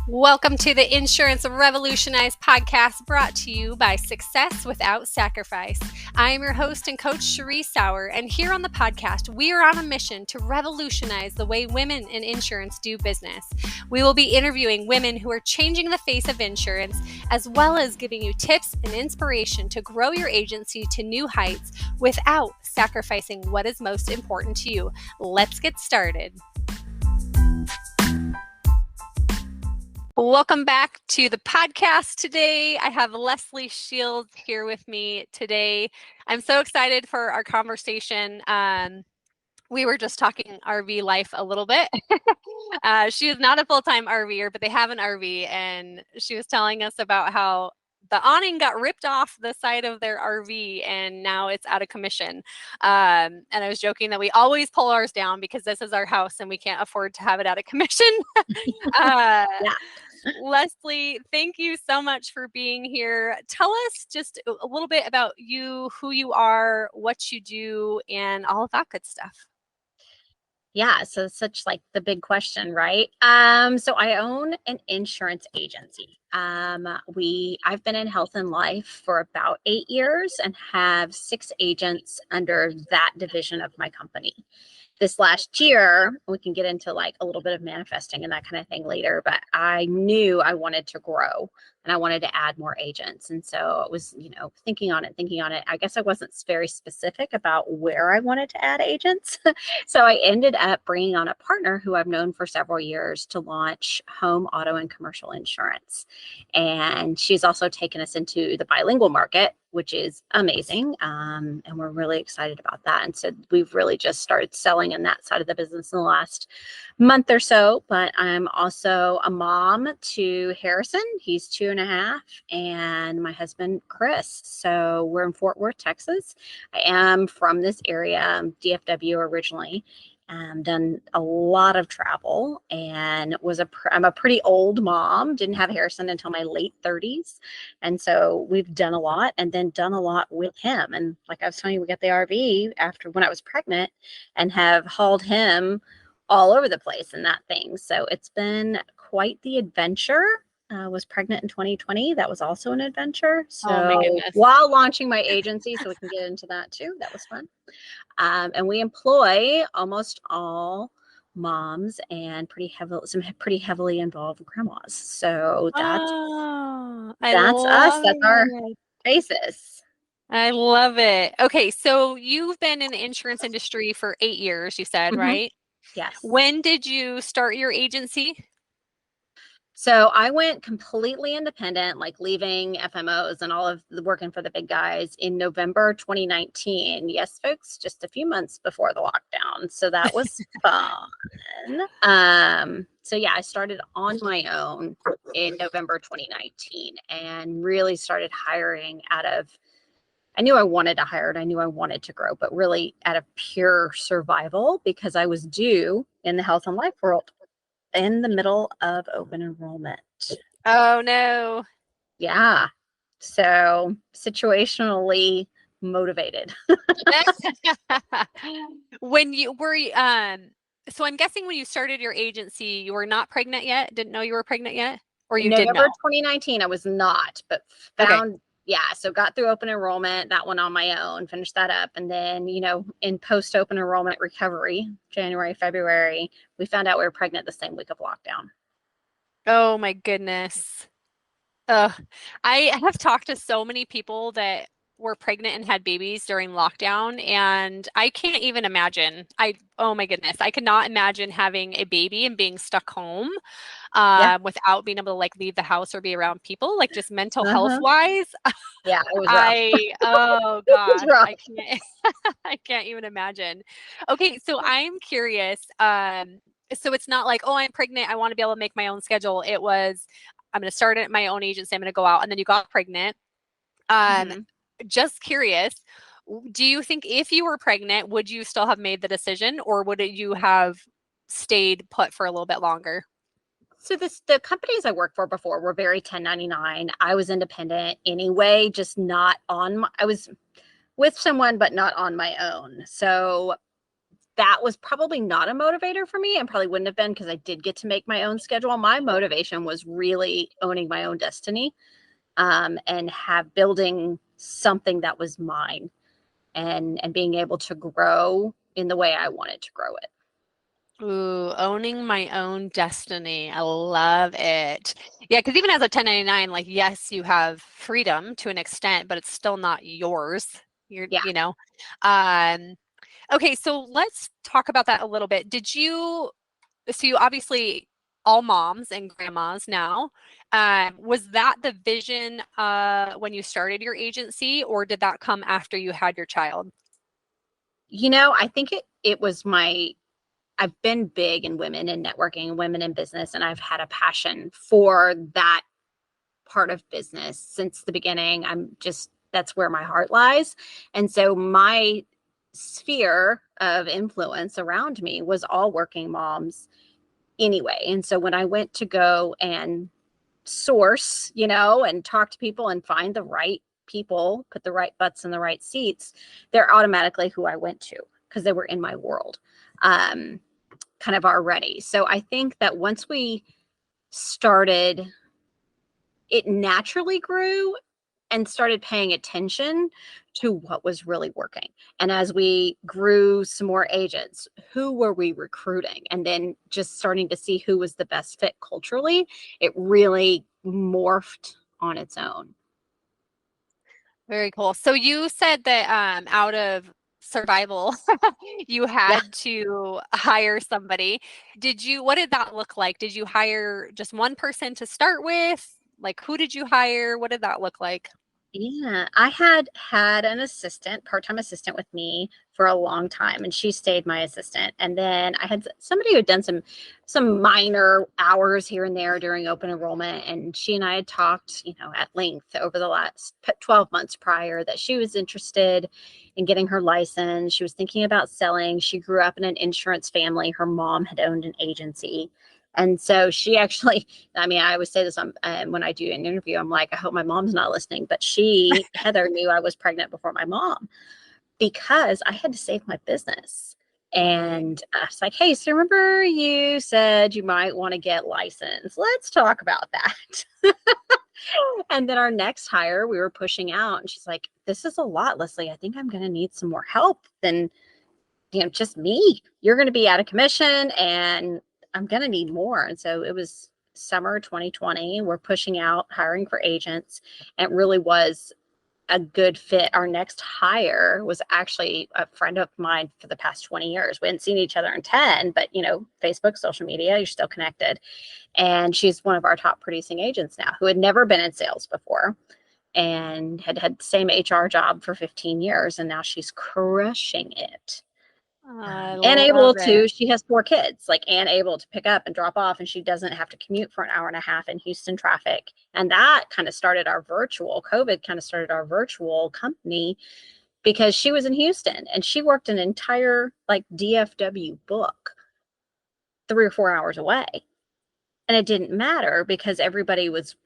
Welcome to the Insurance Revolutionized podcast brought to you by Success Without Sacrifice. I am your host and coach, Honoree, and here on the podcast, we are on a mission to revolutionize the way women in insurance do business. We will be interviewing women who are changing the face of insurance, as well as giving you tips and inspiration to grow your agency to new heights without sacrificing what is most important to you. Let's get started. Welcome back to the podcast today. I have Leslie Shields here with me today. I'm so excited for our conversation. We were just talking RV life a little bit. She is not a full-time RVer, but they have an RV, and she was telling us about how the awning got ripped off the side of their RV and now it's out of commission. And I was joking that we always pull ours down because this is our house and we can't afford to have it out of commission. Yeah. Leslie, thank you so much for being here. Tell us just a little bit about you, who you are, what you do, and all of that good stuff. Yeah, so it's such like the big question, right? So I own an insurance agency. I've been in health and life for about 8 years and have 6 agents under that division of my company. This last year, we can get into like a little bit of manifesting and that kind of thing later, but I knew I wanted to grow and I wanted to add more agents. And so it was, thinking on it. I guess I wasn't very specific about where I wanted to add agents. So I ended up bringing on a partner who I've known for several years to launch home, auto, and commercial insurance. And she's also taken us into the bilingual market, which is amazing. And we're really excited about that. And so we've really just started selling in that side of the business in the last month or so. But I'm also a mom to Harrison. He's 2.5, and my husband, Chris. So we're in Fort Worth, Texas. I am from this area, DFW originally. Done a lot of travel and I'm a pretty old mom, didn't have Harrison until my late 30s. And so we've done a lot and then done a lot with him. And like I was telling you, we got the RV after when I was pregnant and have hauled him all over the place in that thing. So it's been quite the adventure. Was pregnant in 2020. That was also an adventure. So while launching my agency, so we can get into that too. That was fun. And we employ almost all moms and some pretty heavily involved grandmas. So that's us. That's our basis. I love it. Okay, so you've been in the insurance industry for 8 years, you said, right? Yes. When did you start your agency? So I went completely independent, like leaving FMOs and all of the working for the big guys in November 2019. Yes, folks, just a few months before the lockdown. So that was fun. So yeah, I started on my own in November 2019 and really started hiring I knew I wanted to hire and I knew I wanted to grow, but really out of pure survival because I was due in the health and life world in the middle of open enrollment. Oh no. Yeah. So situationally motivated. When you were, so I'm guessing when you started your agency, you were not pregnant yet? Didn't know you were pregnant yet? Or you did know? November 2019, I was not, but found, yeah. So got through open enrollment, that one on my own, finished that up. And then, in post open enrollment recovery, January, February, we found out we were pregnant the same week of lockdown. Oh my goodness. I have talked to so many people that were pregnant and had babies during lockdown, and I can't even imagine. Oh my goodness, I could not imagine having a baby and being stuck home without being able to like leave the house or be around people, like just mental health wise. Yeah, it was rough. Oh gosh, I can't even imagine. Okay, so I'm curious. So it's not like, oh, I'm pregnant, I want to be able to make my own schedule. It was, I'm going to start at my own agency, I'm going to go out, and then you got pregnant. Just curious, do you think if you were pregnant, would you still have made the decision, or would you have stayed put for a little bit longer? So the companies I worked for before were very 1099. I was independent anyway, just not on I was with someone, but not on my own. So that was probably not a motivator for me, and probably wouldn't have been, because I did get to make my own schedule. My motivation was really owning my own destiny, and building something that was mine, and being able to grow in the way I wanted to grow it. Ooh, owning my own destiny. I love it. Yeah, because even as a 1099, like, yes, you have freedom to an extent, but it's still not yours. Yeah. Um, okay, so let's talk about that a little bit. So you obviously all moms and grandmas now. Was that the vision when you started your agency, or did that come after you had your child? I think it was I've been big in women in networking, women in business, and I've had a passion for that part of business since the beginning. That's where my heart lies. And so my sphere of influence around me was all working moms anyway. And so when I went to go and source, and talk to people and find the right people, put the right butts in the right seats, they're automatically who I went to, because they were in my world, kind of already. So I think that once we started, it naturally grew and started paying attention to what was really working. And as we grew some more agents, who were we recruiting? And then just starting to see who was the best fit culturally, it really morphed on its own. Very cool. So you said that out of survival, you Yeah. had to hire somebody. What did that look like? Did you hire just one person to start with? Like, who did you hire? What did that look like? Yeah, I had an assistant, part-time assistant with me for a long time, and she stayed my assistant. And then I had somebody who had done some minor hours here and there during open enrollment, and she and I had talked, at length over the last 12 months prior, that she was interested in getting her license. She was thinking about selling. She grew up in an insurance family. Her mom had owned an agency. And so she actually, I always say this when I do an interview, I'm like, I hope my mom's not listening. But Heather, knew I was pregnant before my mom, because I had to save my business. And I was like, hey, so remember you said you might want to get licensed? Let's talk about that. And then our next hire, we were pushing out, and she's like, this is a lot, Leslie. I think I'm going to need some more help than, just me. You're going to be out of commission, and I'm going to need more. And so it was summer 2020. We're pushing out, hiring for agents, and it really was a good fit. Our next hire was actually a friend of mine for the past 20 years. We hadn't seen each other in 10, but Facebook, social media, you're still connected. And she's one of our top producing agents now, who had never been in sales before and had the same HR job for 15 years. And now she's crushing it. I And love able it. to, she has 4 kids, and able to pick up and drop off, and she doesn't have to commute for an hour and a half in Houston traffic. And that kind of started COVID kind of started our virtual company, because she was in Houston and she worked an entire DFW book 3 or 4 hours away. And it didn't matter, because everybody was,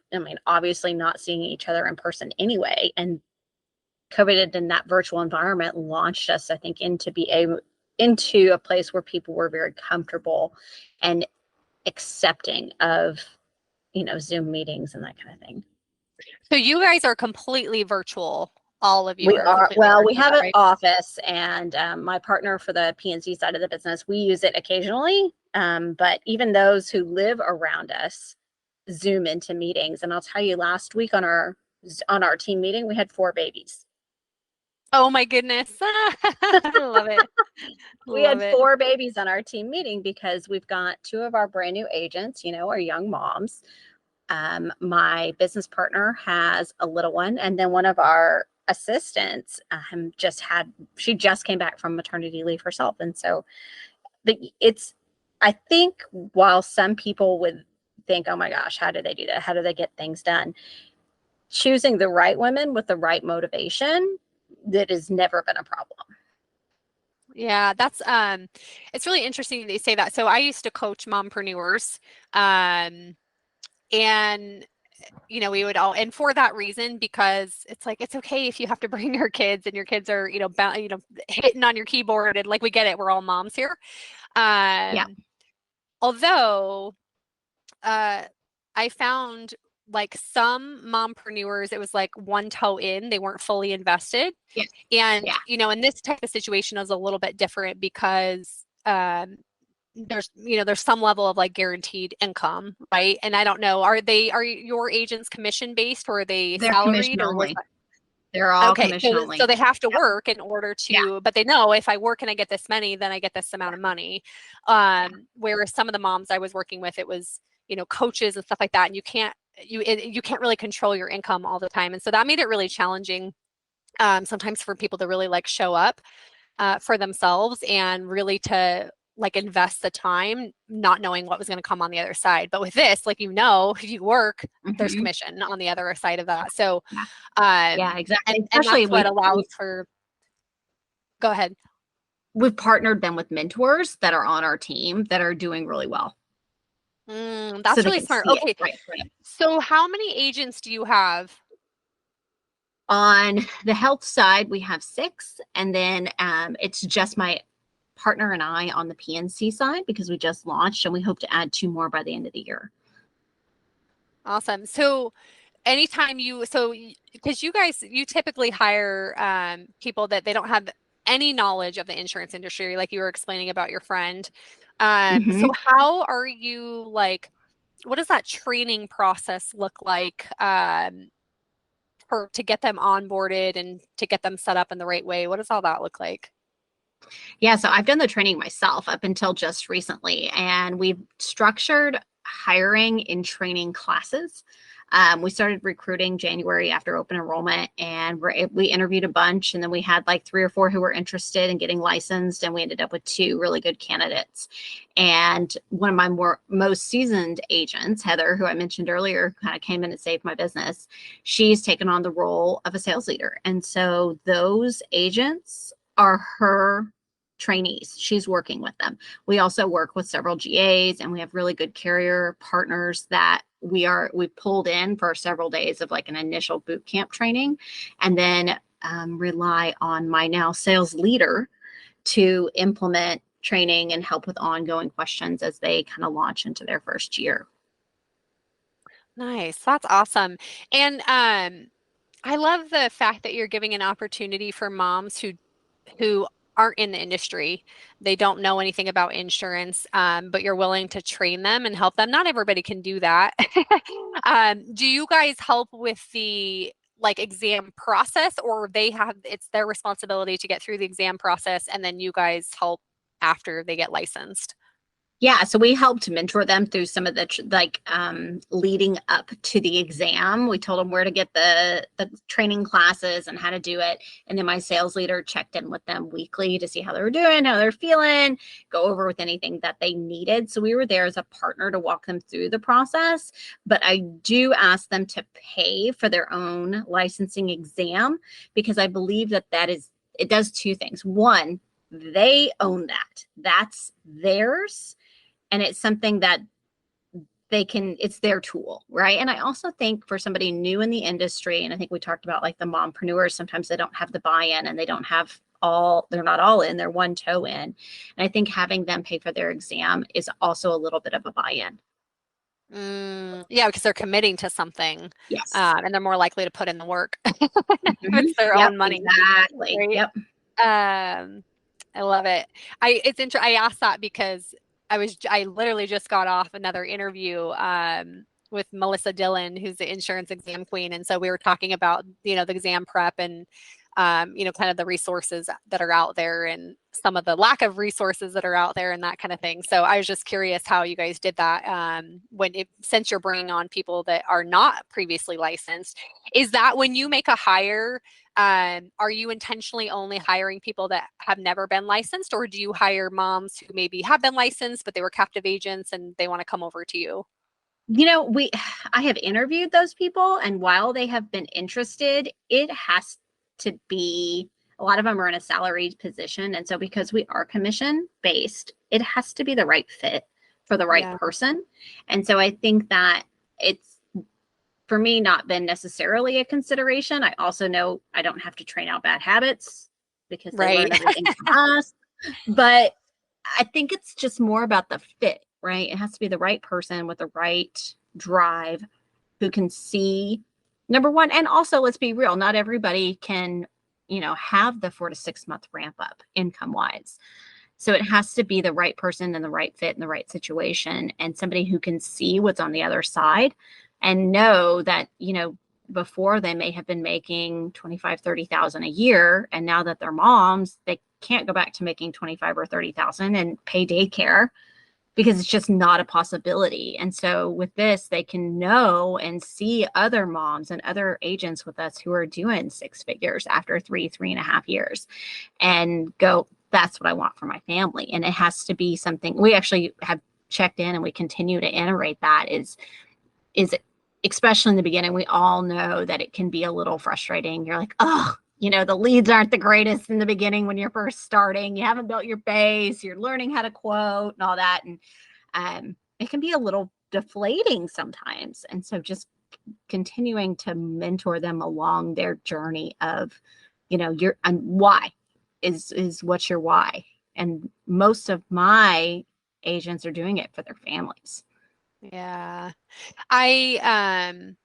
obviously not seeing each other in person anyway. And COVID in that virtual environment launched us, I think, into a place where people were very comfortable and accepting of, Zoom meetings and that kind of thing. So you guys are completely virtual. All of you We are are, completely well, we virtual, is have that an right? office, and my partner for the PNC side of the business, we use it occasionally. But even those who live around us Zoom into meetings. And I'll tell you, last week on our team meeting, we had 4 babies. Oh my goodness. I love it. We Love had it. 4 babies on our team meeting, because we've got 2 of our brand new agents, are young moms. My business partner has a little one, and then one of our assistants she just came back from maternity leave herself. And so I think, while some people would think, oh my gosh, how do they do that? How do they get things done? Choosing the right women with the right motivation, that has never been a problem. Yeah, it's really interesting that you say that. So I used to coach mompreneurs, and we would all, and for that reason, because it's like, it's okay if you have to bring your kids and your kids are, hitting on your keyboard, and like, we get it. We're all moms here. Yeah. Although, I found like some mompreneurs, it was like one toe in, they weren't fully invested. Yeah. And, Yeah. in this type of situation is a little bit different because, there's some level of like guaranteed income, right? And I don't know, are your agents commission based, or are they They're commission salaried, or only. They're all okay, commission so only. they have to Yep. work in order Yeah. to, but they know if I work and I get this money, then I get this amount of money. Whereas some of the moms I was working with, it was, coaches and stuff like that, and you can't really control your income all the time, and so that made it really challenging, sometimes for people to really like show up for themselves and really to like invest the time, not knowing what was going to come on the other side. But with this, like, if you work, there's commission on the other side of that. So, yeah, exactly. and Especially that's what allows for. Go ahead. We've partnered them with mentors that are on our team that are doing really well. That's so really smart. Okay, right. So how many agents do you have? On the health side, we have 6, and then it's just my partner and I on the PNC side, because we just launched, and we hope to add 2 more by the end of the year. Awesome. So anytime because you typically hire people that they don't have any knowledge of the insurance industry, like you were explaining about your friend. So how are you, like, what does that training process look like to get them onboarded and to get them set up in the right way? What does all that look like? Yeah, so I've done the training myself up until just recently, and we've structured hiring in training classes. We started recruiting January after open enrollment, and we interviewed a bunch, and then we had like 3 or 4 who were interested in getting licensed, and we ended up with 2 really good candidates. And one of my most seasoned agents, Heather, who I mentioned earlier, kind of came in and saved my business. She's taken on the role of a sales leader, and so those agents are her trainees. She's working with them. We also work with several GAs, and we have really good carrier partners that we pulled in for several days of like an initial boot camp training, and then rely on my now sales leader to implement training and help with ongoing questions as they kind of launch into their first year. Nice. That's awesome. And I love the fact that you're giving an opportunity for moms who aren't in the industry. They don't know anything about insurance, but you're willing to train them and help them. Not everybody can do that. Do you guys help with the like exam process, or it's their responsibility to get through the exam process and then you guys help after they get licensed? Yeah, so we helped mentor them through some of the leading up to the exam. We told them where to get the training classes and how to do it. And then my sales leader checked in with them weekly to see how they were doing, how they're feeling, go over with anything that they needed. So we were there as a partner to walk them through the process. But I do ask them to pay for their own licensing exam, because I believe that it does 2 things. One, they own that. That's theirs. And it's something that it's their tool, right? And I also think for somebody new in the industry, and I think we talked about like the mompreneurs, sometimes they don't have the buy-in, and they're not all in, they're one toe in. And I think having them pay for their exam is also a little bit of a buy-in. Yeah, because they're committing to something. Yes. And they're more likely to put in the work if it's their own money. Exactly. Right? Yep. I love it. I asked that because I literally just got off another interview with Melissa Dillon, who's the insurance exam queen. And so we were talking about, the exam prep and, kind of the resources that are out there and some of the lack of resources that are out there and that kind of thing. So I was just curious how you guys did that since you're bringing on people that are not previously licensed. Is that when you make a hire, are you intentionally only hiring people that have never been licensed, or do you hire moms who maybe have been licensed, but they were captive agents and they want to come over to you? I have interviewed those people, and while they have been interested, it has to be, a lot of them are in a salaried position. And so because we are commission based, it has to be the right fit for the right person. And so I think that for me, not been necessarily a consideration. I also know I don't have to train out bad habits because they learn Right. everything from us. But I think it's just more about the fit, right? It has to be the right person with the right drive who can see, number one, and also let's be real, not everybody can, have the 4 to 6 month ramp up income wise. So it has to be the right person and the right fit and the right situation, and somebody who can see what's on the other side and know that, before they may have been making 25, 30,000 a year. And now that they're moms, they can't go back to making 25 or 30,000 and pay daycare because it's just not a possibility. And so with this, they can know and see other moms and other agents with us who are doing 6 figures after 3.5 years and go, that's what I want for my family. And it has to be something we actually have checked in, and we continue to iterate that is especially in the beginning, we all know that it can be a little frustrating. You're like, oh, the leads aren't the greatest in the beginning when you're first starting. You haven't built your base. You're learning how to quote and all that. And it can be a little deflating sometimes. And so just continuing to mentor them along their journey of, your why is what's your why. And most of my agents are doing it for their families. Yeah. I'm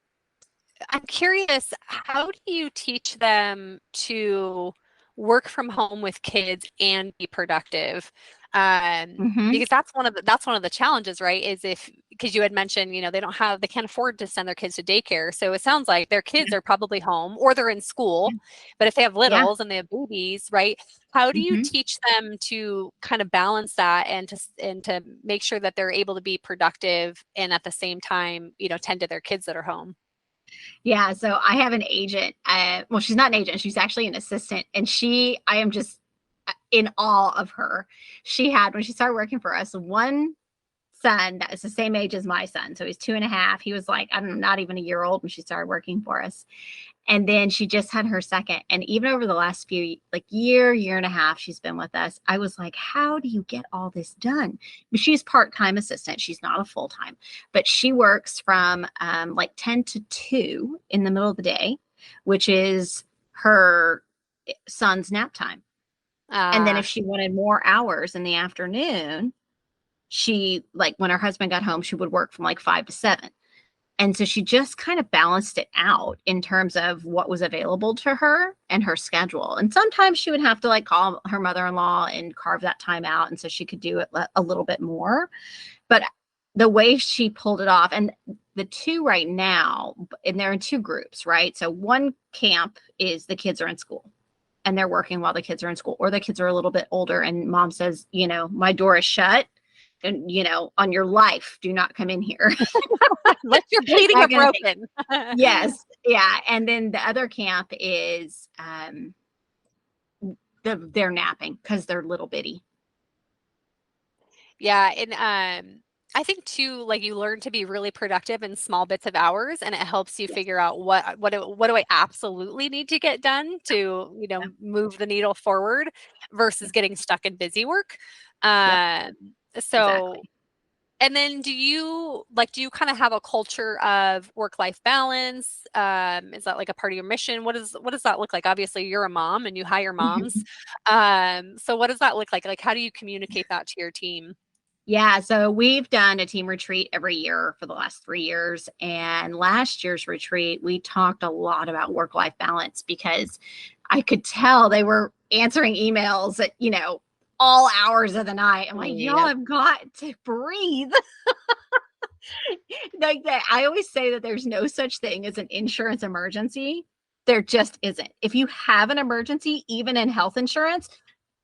curious, how do you teach them to work from home with kids and be productive? Because that's one of the challenges, right? Because you had mentioned, they can't afford to send their kids to daycare. So it sounds like their kids are probably home or they're in school. But if they have littles and they have babies, right? How do you teach them to kind of balance that and to make sure that they're able to be productive and at the same time, tend to their kids that are home? Yeah, so I have an agent. Well, she's not an agent. She's actually an assistant. And I am just in awe of her. She had, when she started working for us, one son that is the same age as my son. So he's 2.5. He was like, I don't know, not even a year old when she started working for us. And then she just had her second. And even over the last year and a half, she's been with us. I was like, how do you get all this done? But she's part-time assistant. She's not a full-time, but she works from 10 to 2 in the middle of the day, which is her son's nap time. And then if she wanted more hours in the afternoon, when her husband got home, she would work from 5 to 7. And so she just kind of balanced it out in terms of what was available to her and her schedule. And sometimes she would have to call her mother-in-law and carve that time out. And so she could do it a little bit more. But the way she pulled it off, and the two right now, and they're in 2 groups, right? So one camp is the kids are in school and they're working while the kids are in school, or the kids are a little bit older and mom says, my door is shut. And, on your life, do not come in here. Unless you're bleeding or broken. Yes. Yeah. And then the other camp is they're napping because they're little bitty. Yeah. And I think too, you learn to be really productive in small bits of hours, and it helps you figure out what do I absolutely need to get done to, move the needle forward versus getting stuck in busy work. So Exactly. And then do you kind of have a culture of work-life balance? Is that a part of your mission? What does that look like? Obviously, you're a mom and you hire moms. So what does that look like? How do you communicate that to your team? Yeah, so we've done a team retreat every year for the last 3 years. And last year's retreat, we talked a lot about work-life balance because I could tell they were answering emails at, all hours of the night. I'm like, y'all have got to breathe. I always say that there's no such thing as an insurance emergency. There just isn't. If you have an emergency, even in health insurance,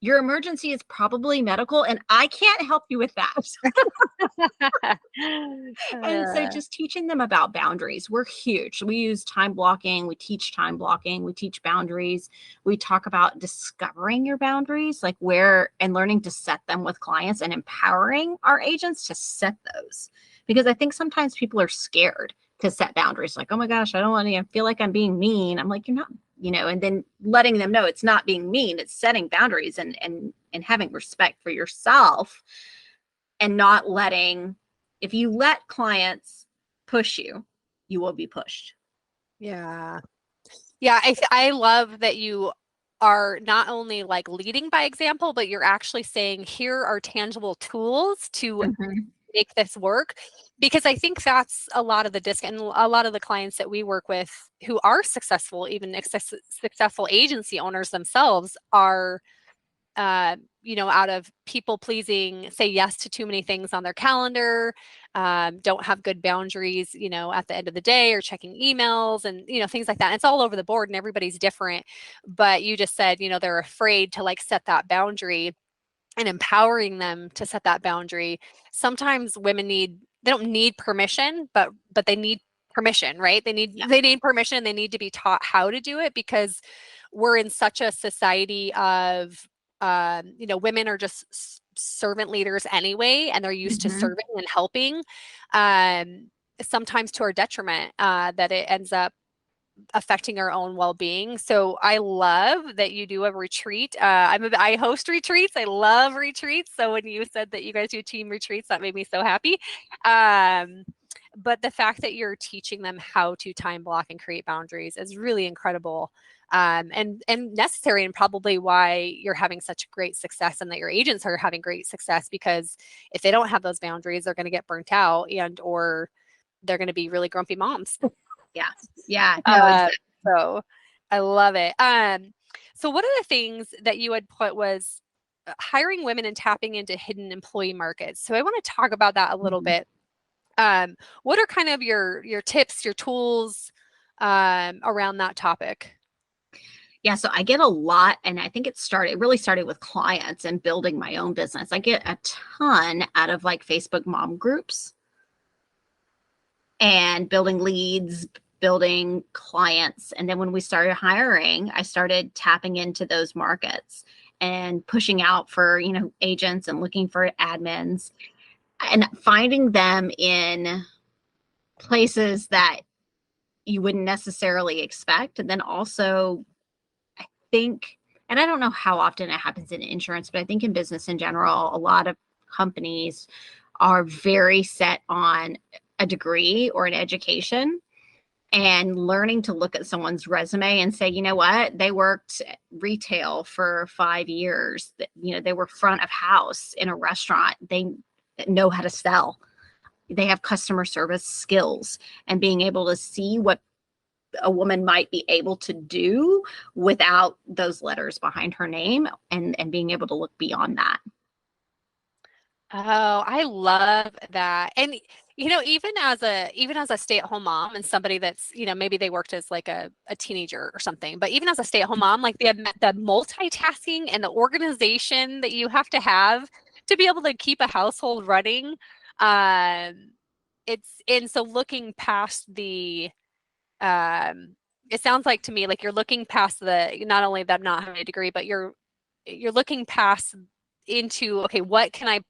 your emergency is probably medical, and I can't help you with that. And so just teaching them about boundaries. We're huge. We use time blocking. We teach time blocking. We teach boundaries. We talk about discovering your boundaries, and learning to set them with clients and empowering our agents to set those. Because I think sometimes people are scared to set boundaries. Like, oh my gosh, I don't want to feel like I'm being mean. I'm like, you're not, and then letting them know it's not being mean, it's setting boundaries and having respect for yourself, and not if you let clients push you, you will be pushed. Yeah. Yeah. I love that you are not only like leading by example, but you're actually saying, here are tangible tools to make this work. Because I think that's a lot of the and a lot of the clients that we work with who are successful, even successful agency owners themselves, are out of people pleasing, say yes to too many things on their calendar, don't have good boundaries, at the end of the day, or checking emails and, things like that. And it's all over the board and everybody's different. But you just said, they're afraid to like set that boundary, and empowering them to set that boundary. Sometimes women they don't need permission, but they need permission, right? They need permission. They need to be taught how to do it, because we're in such a society of women are just servant leaders anyway, and they're used to serving and helping, sometimes to our detriment, that it ends up affecting our own well-being. So I love that you do a retreat. I host retreats. I love retreats. So when you said that you guys do team retreats, that made me so happy. But the fact that you're teaching them how to time block and create boundaries is really incredible, and necessary, and probably why you're having such great success, and that your agents are having great success, because if they don't have those boundaries, they're going to get burnt out, or they're going to be really grumpy moms. Yeah. No, exactly. So I love it. So one of the things that you had put was hiring women and tapping into hidden employee markets. So I want to talk about that a little bit. What are kind of your tips, your tools, around that topic? Yeah, so I get a lot, and I think it really started with clients and building my own business. I get a ton out of like Facebook mom groups and building leads, building clients. And then when we started hiring, I started tapping into those markets and pushing out for, agents and looking for admins and finding them in places that you wouldn't necessarily expect. And then also, I think, and I don't know how often it happens in insurance, but I think in business in general, a lot of companies are very set on a degree or an education, and learning to look at someone's resume and say, you know what, they worked retail for 5 years. They were front of house in a restaurant. They know how to sell. They have customer service skills, and being able to see what a woman might be able to do without those letters behind her name, and being able to look beyond that. Oh, I love that. And even as a stay-at-home mom, and somebody that's, maybe they worked as like a teenager or something, but even as a stay-at-home mom, like the multitasking and the organization that you have to be able to keep a household running, so looking past it sounds like to me like you're looking past not only them not having a degree, but you're looking past into, okay, what can I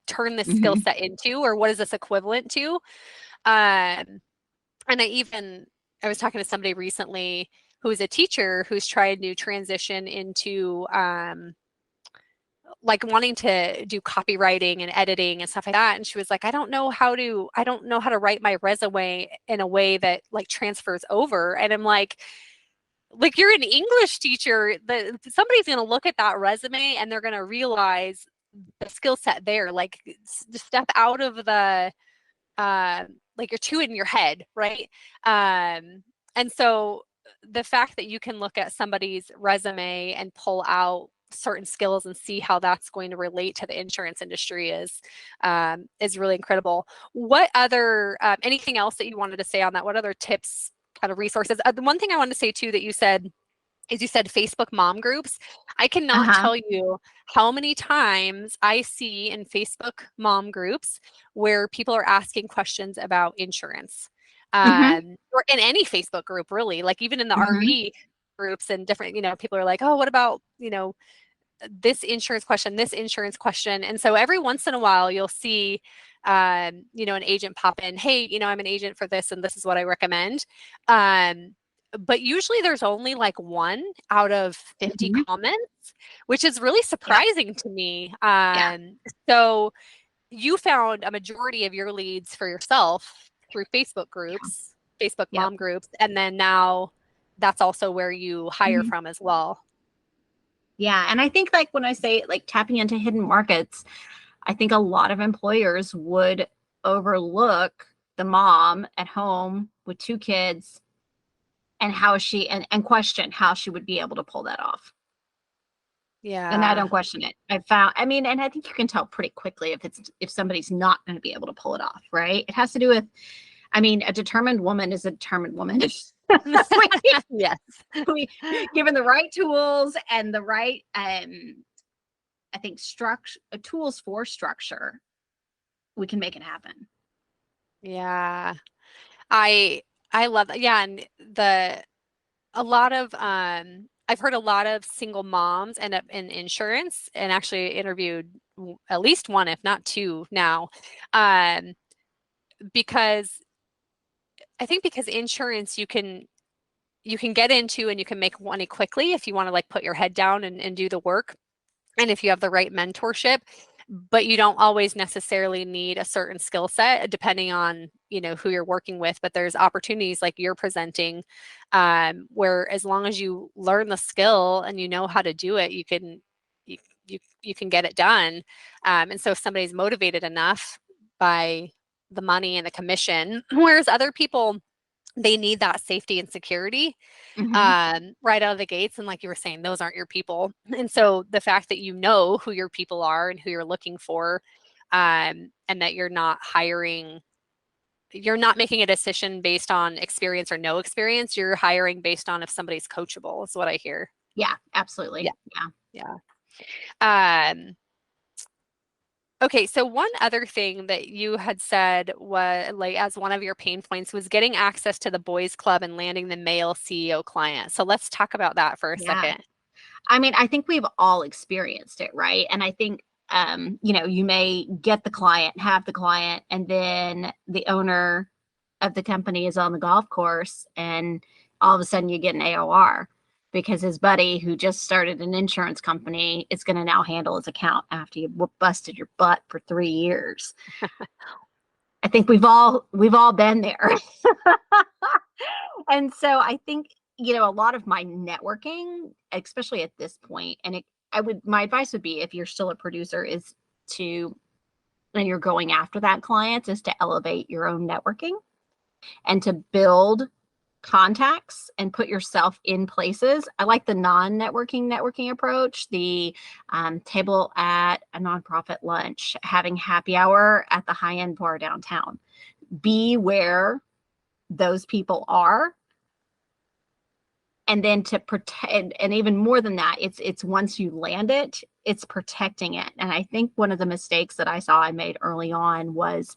turn this skill set into, or what is this equivalent to? And I was talking to somebody recently who's a teacher who's trying to transition into like wanting to do copywriting and editing and stuff like that. And she was like, I don't know how to write my resume in a way that like transfers over. And I'm like, you're an English teacher, somebody's going to look at that resume and they're going to realize the skill set there. Like, step out of the like you're too in your head, right? And so the fact that you can look at somebody's resume and pull out certain skills and see how that's going to relate to the insurance industry is really incredible. What other anything else that you wanted to say on that? What other tips, kind of resources? The one thing I wanted to say too that you said is, you said Facebook mom groups. I cannot tell you how many times I see in Facebook mom groups where people are asking questions about insurance, or in any Facebook group, really, like even in the RV groups and different, people are like, oh, what about, this insurance question. And so every once in a while you'll see, an agent pop in, hey, I'm an agent for this and this is what I recommend. But usually there's only like 1 out of 50 comments, which is really surprising to me. So you found a majority of your leads for yourself through Facebook groups. Facebook Yep. mom groups. And then now that's also where you hire from as well. Yeah. And I think like when I say like tapping into hidden markets, I think a lot of employers would overlook the mom at home with 2 kids and how she and question how she would be able to pull that off. And I Yeah. don't question it. I mean, and I think you can tell pretty quickly if somebody's not going to be able to pull it off, right? It has to do with, I mean, a determined woman is a determined woman. Yes. we given the right tools and the right I think structure tools for structure, we can make it happen. Yeah. I I love that. Yeah, and a lot of I've heard a lot of single moms end up in insurance, and actually interviewed at least one, if not two now. Um, because I think because insurance you can get into and you can make money quickly if you want to like put your head down and do the work. And if you have the right mentorship, but you don't always necessarily need a certain skill set depending on, who you're working with. But there's opportunities like you're presenting, where as long as you learn the skill and you know how to do it, you you can get it done. And so if somebody's motivated enough by the money and the commission, whereas other people, they need that safety and security Mm-hmm. right out of the gates. And like you were saying, those aren't your people. And so the fact that you know who your people are and who you're looking for, and that you're not making a decision based on experience or no experience. You're hiring based on if somebody's coachable, is what I hear. Yeah, absolutely. Yeah. Yeah. Yeah. Okay, so one other thing that you had said was like as one of your pain points was getting access to the boys club and landing the male CEO client. So let's talk about that for a Yeah. second. I mean, I think we've all experienced it, right? And I think, you may get the client, have the client, and then the owner of the company is on the golf course, and all of a sudden you get an AOR because his buddy who just started an insurance company is going to now handle his account after you busted your butt for 3 years. I think we've all been there. And so I think, a lot of my networking, especially at this point, and my advice would be if you're still a producer is to, and you're going after that client, is to elevate your own networking and to build contacts and put yourself in places. I like the networking approach, the table at a nonprofit lunch, having happy hour at the high-end bar downtown. Be where those people are, and then to protect, and even more than that, it's once you land it, it's protecting it. And I think one of the mistakes that I saw I made early on was,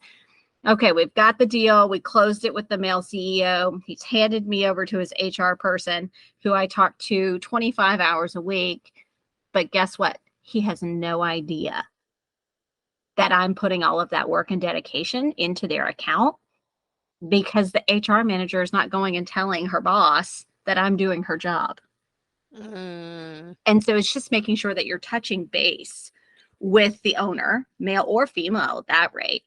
okay, we've got the deal, we closed it with the male CEO, he's handed me over to his HR person who I talk to 25 hours a week, but guess what, he has no idea that I'm putting all of that work and dedication into their account, because the HR manager is not going and telling her boss that I'm doing her job. Mm. And so it's just making sure that you're touching base with the owner, male or female at that rate,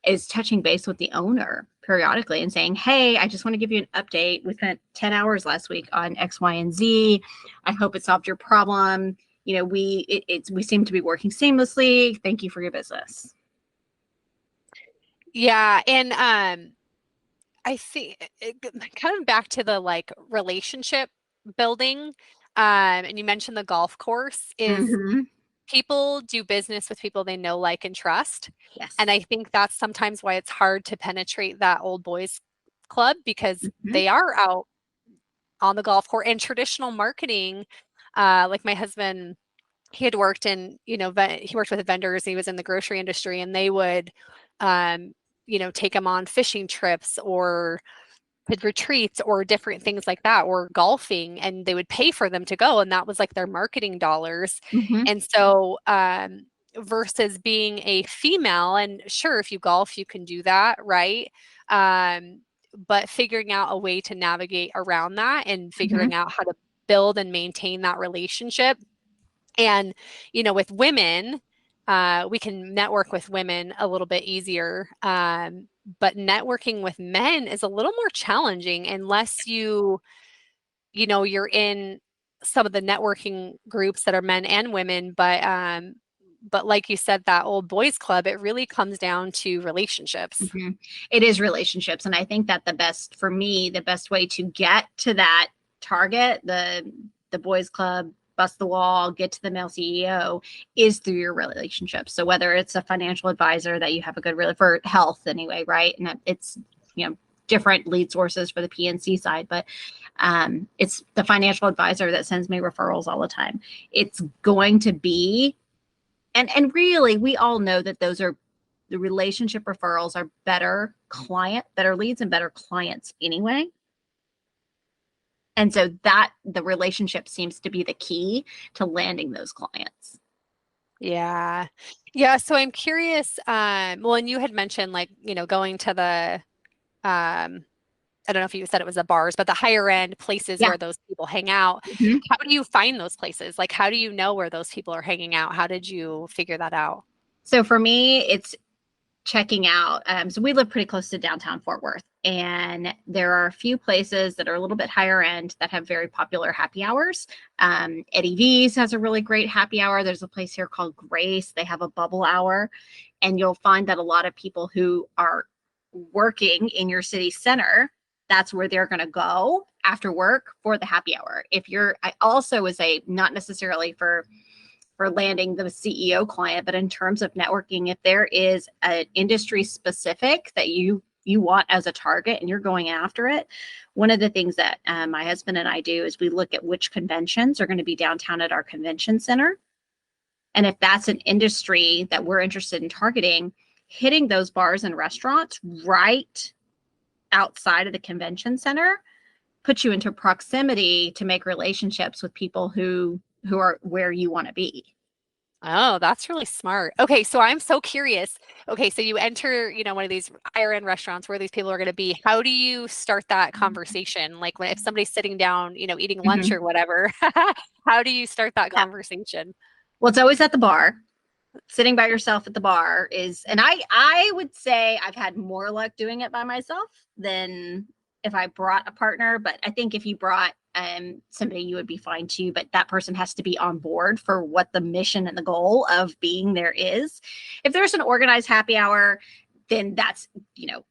is touching base with the owner periodically and saying, hey, I just want to give you an update. We spent 10 hours last week on X, Y, and Z. I hope it solved your problem. We seem to be working seamlessly. Thank you for your business. Yeah, and I think kind of back to the like relationship building, and you mentioned the golf course is Mm-hmm. people do business with people they know, like, and trust. Yes. And I think that's sometimes why it's hard to penetrate that old boys club because Mm-hmm. they are out on the golf course and traditional marketing. Like my husband, he had worked in, he worked with vendors. He was in the grocery industry, and they would, um, take him on fishing trips or retreats or different things like that, or golfing, and they would pay for them to go, and that was like their marketing dollars. Mm-hmm. And so versus being a female, and sure, if you golf you can do that, right? But figuring out a way to navigate around that and Mm-hmm. figuring out how to build and maintain that relationship. And with women, we can network with women a little bit easier, but networking with men is a little more challenging unless you're in some of the networking groups that are men and women, but like you said, that old boys club, it really comes down to relationships. Mm-hmm. It is relationships. And I think that the best way to get to that target, the boys club, bust the wall, get to the male CEO, is through your relationships. So whether it's a financial advisor that you have a good for health anyway, right? And it's, different lead sources for the PNC side, but it's the financial advisor that sends me referrals all the time. It's going to be, and really, we all know that those are the relationship referrals are better leads and better clients anyway. And so that the relationship seems to be the key to landing those clients. Yeah. Yeah. So I'm curious, well, and you had mentioned like, going to the, I don't know if you said it was the bars, but the higher end places Yeah. where those people hang out. Mm-hmm. How do you find those places? Like, how do you know where those people are hanging out? How did you figure that out? So for me, it's checking out. So we live pretty close to downtown Fort Worth, and there are a few places that are a little bit higher end that have very popular happy hours. Eddie V's has a really great happy hour. There's a place here called Grace. They have a bubble hour, and you'll find that a lot of people who are working in your city center, that's where they're going to go after work for the happy hour. I also was not necessarily for landing the CEO client, but in terms of networking, if there is an industry specific that you want as a target and you're going after it, one of the things that my husband and I do is we look at which conventions are going to be downtown at our convention center. And if that's an industry that we're interested in targeting, hitting those bars and restaurants right outside of the convention center puts you into proximity to make relationships with people who are where you want to be. Oh, that's really smart. Okay, so I'm so curious. Okay, so you enter, one of these higher end restaurants where these people are going to be. How do you start that conversation? Like if somebody's sitting down, eating lunch or whatever, how do you start that conversation? Well, it's always at the bar. Sitting by yourself at the bar and I would say I've had more luck doing it by myself than if I brought a partner. But I think if you brought somebody, you would be fine too. But that person has to be on board for what the mission and the goal of being there is. If there's an organized happy hour, then that's,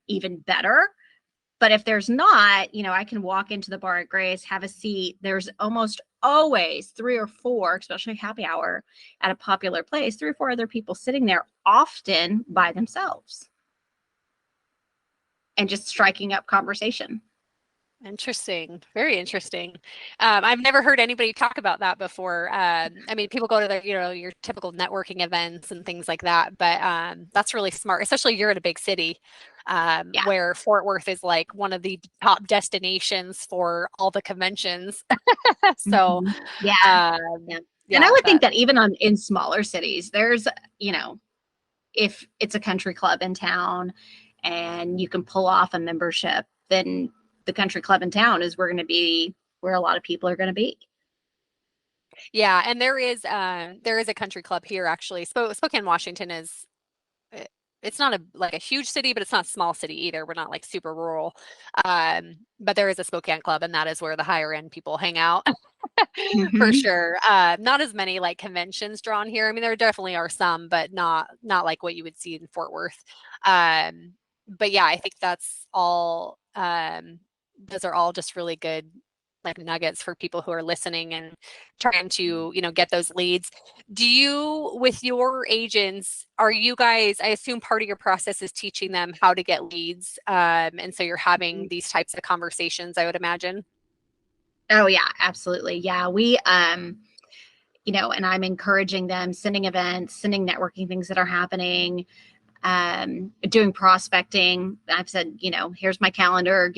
even better. But if there's not, I can walk into the bar at Grace, have a seat. There's almost always 3 or 4, especially happy hour at a popular place, 3 or 4 other people sitting there, often by themselves, and just striking up conversation. Interesting. Very interesting. I've never heard anybody talk about that before. I mean, people go to their, your typical networking events and things like that, but that's really smart, especially you're in a big city where Fort Worth is like one of the top destinations for all the conventions. So, yeah. And I would think that even in smaller cities, there's, if it's a country club in town and you can pull off a membership, then the country club in town is going to be where a lot of people are going to be. Yeah, and there is a country club here actually. Spokane, Washington is it's not a huge city, but it's not a small city either. We're not like super rural. But there is a Spokane club, and that is where the higher end people hang out. For sure. Not as many like conventions drawn here. I mean, there definitely are some, but not like what you would see in Fort Worth. But yeah, I think that's all those are all just really good like nuggets for people who are listening and trying to, get those leads. Do you, with your agents, are you guys, I assume part of your process is teaching them how to get leads. And so you're having these types of conversations, I would imagine. Oh yeah, absolutely. Yeah. We, and I'm encouraging them, sending events, sending networking things that are happening, doing prospecting. I've said, here's my calendar,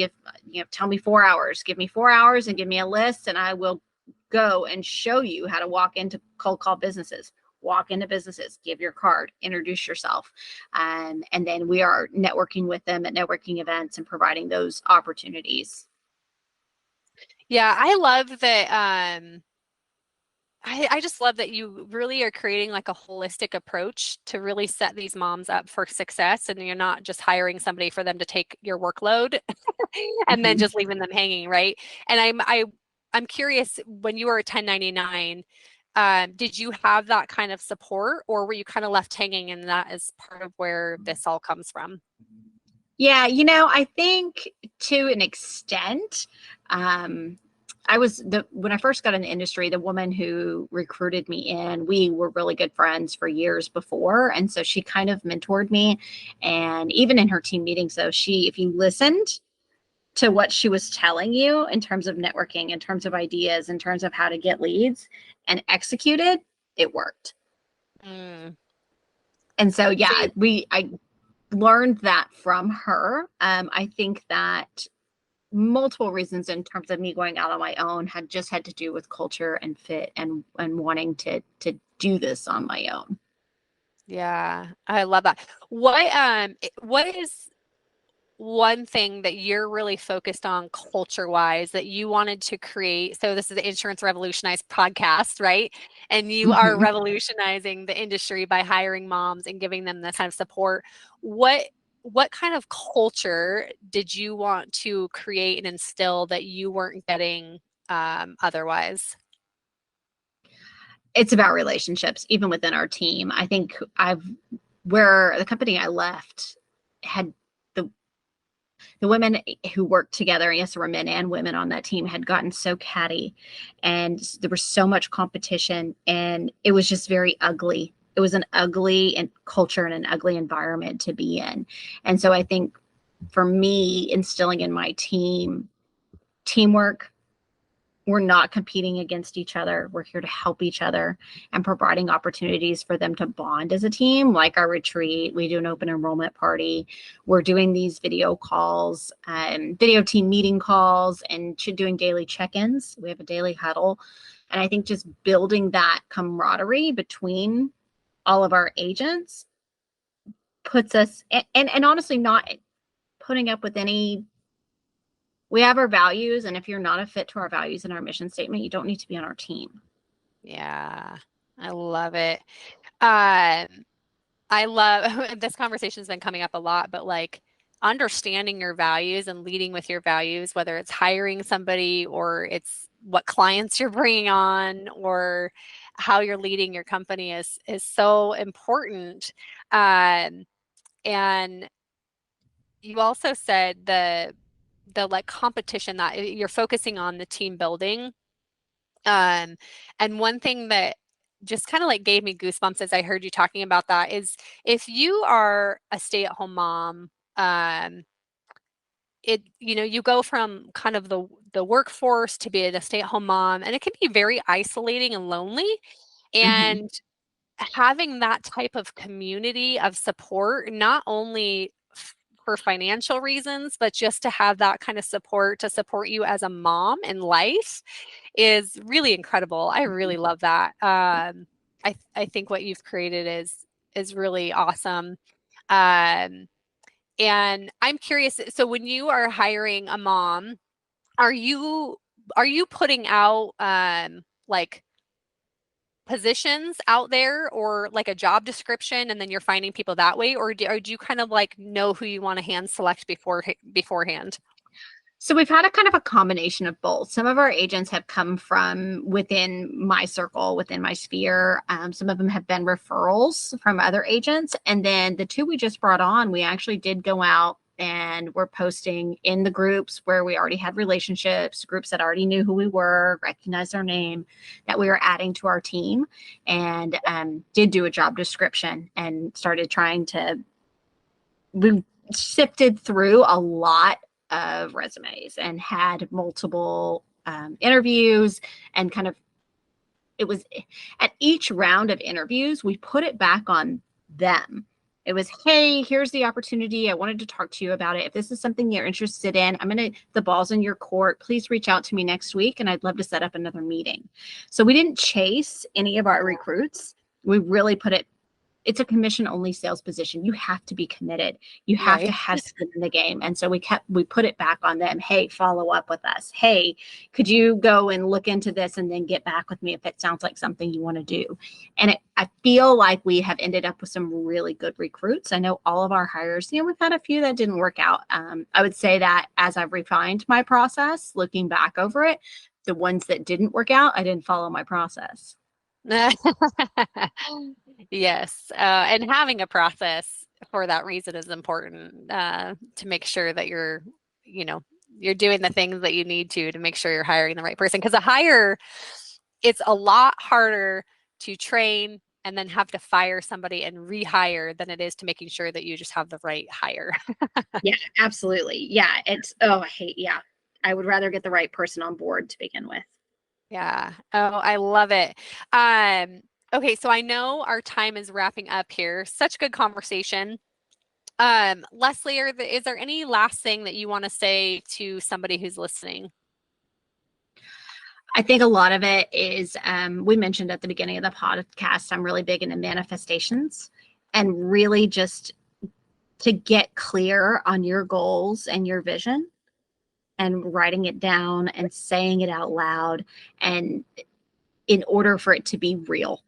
tell me 4 hours, give me 4 hours and give me a list, and I will go and show you how to walk into cold call businesses, give your card, introduce yourself. And then we are networking with them at networking events and providing those opportunities. Yeah, I love that. I just love that you really are creating like a holistic approach to really set these moms up for success, and you're not just hiring somebody for them to take your workload and then just leaving them hanging, right? And I'm curious, when you were a 1099, did you have that kind of support, or were you kind of left hanging, and that is part of where this all comes from? Yeah, I think to an extent, when I first got in the industry, the woman who recruited me in, we were really good friends for years before. And so she kind of mentored me. And even in her team meetings, though, if you listened to what she was telling you in terms of networking, in terms of ideas, in terms of how to get leads and executed, it worked. Mm. And so, yeah, I learned that from her. I think that multiple reasons in terms of me going out on my own had to do with culture and fit and wanting to do this on my own. Yeah, I love that. What is one thing that you're really focused on culture wise that you wanted to create? So this is the Insurance Revolutionized podcast, right? And you are revolutionizing the industry by hiring moms and giving them this kind of support. What kind of culture did you want to create and instill that you weren't getting otherwise? It's about relationships, even within our team. I think where the company I left had the women who worked together, yes, there were men and women on that team, had gotten so catty, and there was so much competition, and it was just very ugly. It was an ugly culture and an ugly environment to be in. And so I think for me, instilling in my team, teamwork, we're not competing against each other. We're here to help each other and providing opportunities for them to bond as a team, like our retreat. We do an open enrollment party. We're doing these video calls, video team meeting calls, and doing daily check-ins. We have a daily huddle. And I think just building that camaraderie between all of our agents puts us, and honestly, not putting up with any. We have our values, and if you're not a fit to our values and our mission statement, you don't need to be on our team. Yeah, I love it. I love this conversation has been coming up a lot, but like understanding your values and leading with your values, whether it's hiring somebody or it's what clients you're bringing on or how you're leading your company is so important. And you also said the like competition that you're focusing on the team building. And one thing that just kind of like gave me goosebumps as I heard you talking about that is if you are a stay-at-home mom, you go from kind of the workforce to being a stay-at-home mom, and it can be very isolating and lonely. And having that type of community of support, not only for financial reasons, but just to have that kind of support to support you as a mom in life is really incredible. I really love that. I think what you've created is really awesome. Um, and I'm curious, so when you are hiring a mom, are you putting out like positions out there or like a job description and then you're finding people that way, or do you kind of like know who you want to hand select beforehand? So we've had a kind of a combination of both. Some of our agents have come from within my circle, within my sphere. Some of them have been referrals from other agents. And then the two we just brought on, we actually did go out and we're posting in the groups where we already had relationships, groups that already knew who we were, recognized our name, that we were adding to our team, and did do a job description and started we sifted through a lot of resumes and had multiple interviews, and it was at each round of interviews, we put it back on them. It was, hey, here's the opportunity. I wanted to talk to you about it. If this is something you're interested in, the ball's in your court. Please reach out to me next week, and I'd love to set up another meeting. So we didn't chase any of our recruits. We really put it it's a commission only sales position. You have to be committed. You have to have skin in the game. And so we put it back on them. Hey, follow up with us. Hey, could you go and look into this and then get back with me if it sounds like something you want to do? And I feel like we have ended up with some really good recruits. I know all of our hires, we've had a few that didn't work out. I would say that as I've refined my process, looking back over it, the ones that didn't work out, I didn't follow my process. Yes. And having a process for that reason is important, to make sure that you're doing the things that you need to make sure you're hiring the right person. Because it's a lot harder to train and then have to fire somebody and rehire than it is to making sure that you just have the right hire. Yeah, absolutely. Yeah. I would rather get the right person on board to begin with. Yeah. Oh, I love it. Okay, so I know our time is wrapping up here. Such good conversation. Leslie, is there any last thing that you want to say to somebody who's listening? I think a lot of it is, we mentioned at the beginning of the podcast, I'm really big into manifestations, and really just to get clear on your goals and your vision and writing it down and saying it out loud. And in order for it to be real,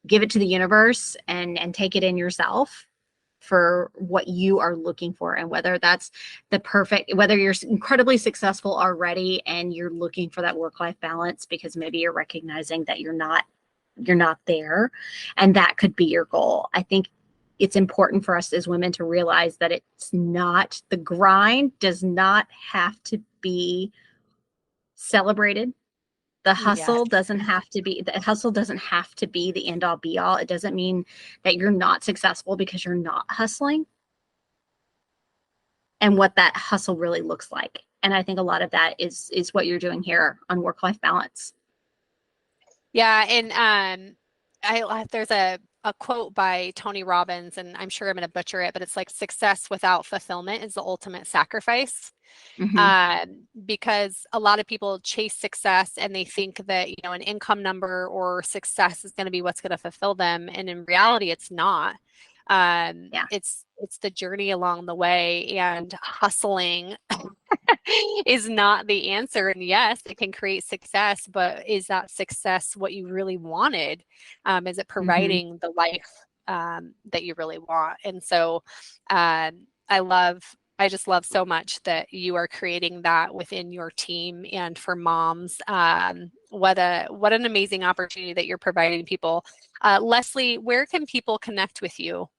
give it to the universe and take it in yourself for what you are looking for. And whether that's whether you're incredibly successful already and you're looking for that work-life balance because maybe you're recognizing that you're not there, and that could be your goal. I think it's important for us as women to realize that the grind does not have to be celebrated. The hustle doesn't have to be the end all be all. It doesn't mean that you're not successful because you're not hustling, and what that hustle really looks like. And I think a lot of that is what you're doing here on work-life balance. Yeah. And there's a quote by Tony Robbins, and I'm sure I'm going to butcher it, but it's like, success without fulfillment is the ultimate sacrifice. Because a lot of people chase success and they think that, an income number or success is going to be what's going to fulfill them. And in reality, it's not. It's the journey along the way, and hustling is not the answer. And yes, it can create success, but is that success what you really wanted? Is it providing the life that you really want? And so I just love so much that you are creating that within your team and for moms. What an amazing opportunity that you're providing people. Leslie, where can people connect with you?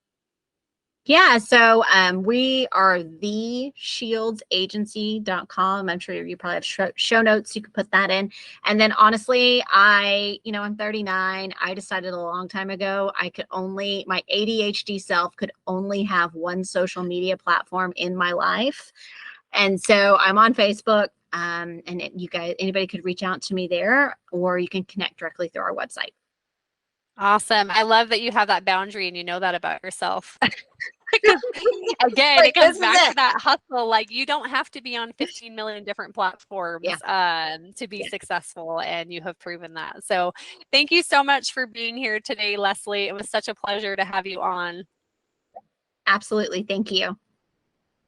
Yeah, so we are theshieldsagency.com. I'm sure you probably have show notes. You could put that in. And then honestly, I'm 39. I decided a long time ago, my ADHD self could only have one social media platform in my life. And so I'm on Facebook, and anybody could reach out to me there, or you can connect directly through our website. Awesome. I love that you have that boundary and you know that about yourself. Again, it comes back to that hustle. Like, you don't have to be on 15 million different platforms to be successful, and you have proven that. So thank you so much for being here today, Leslie. It was such a pleasure to have you on. Absolutely. Thank you.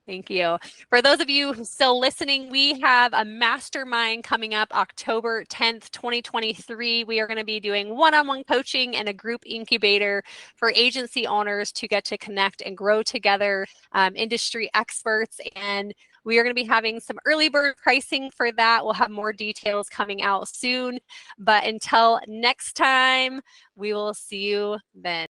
Thank you. For those of you who are still listening, we have a mastermind coming up October 10th, 2023. We are going to be doing one-on-one coaching and a group incubator for agency owners to get to connect and grow together, industry experts. And we are going to be having some early bird pricing for that. We'll have more details coming out soon. But until next time, we will see you then.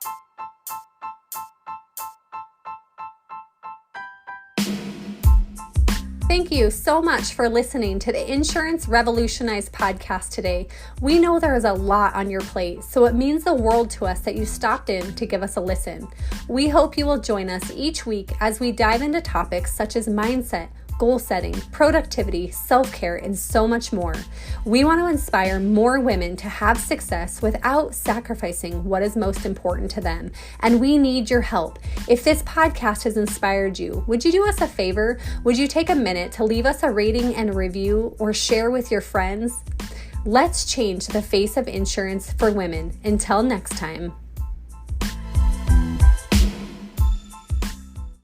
Thank you so much for listening to the Insurance Revolutionized podcast today. We know there is a lot on your plate, so it means the world to us that you stopped in to give us a listen. We hope you will join us each week as we dive into topics such as mindset, goal setting, productivity, self-care, and so much more. We want to inspire more women to have success without sacrificing what is most important to them, and we need your help. If this podcast has inspired you, would you do us a favor? Would you take a minute to leave us a rating and a review, or share with your friends? Let's change the face of insurance for women. Until next time.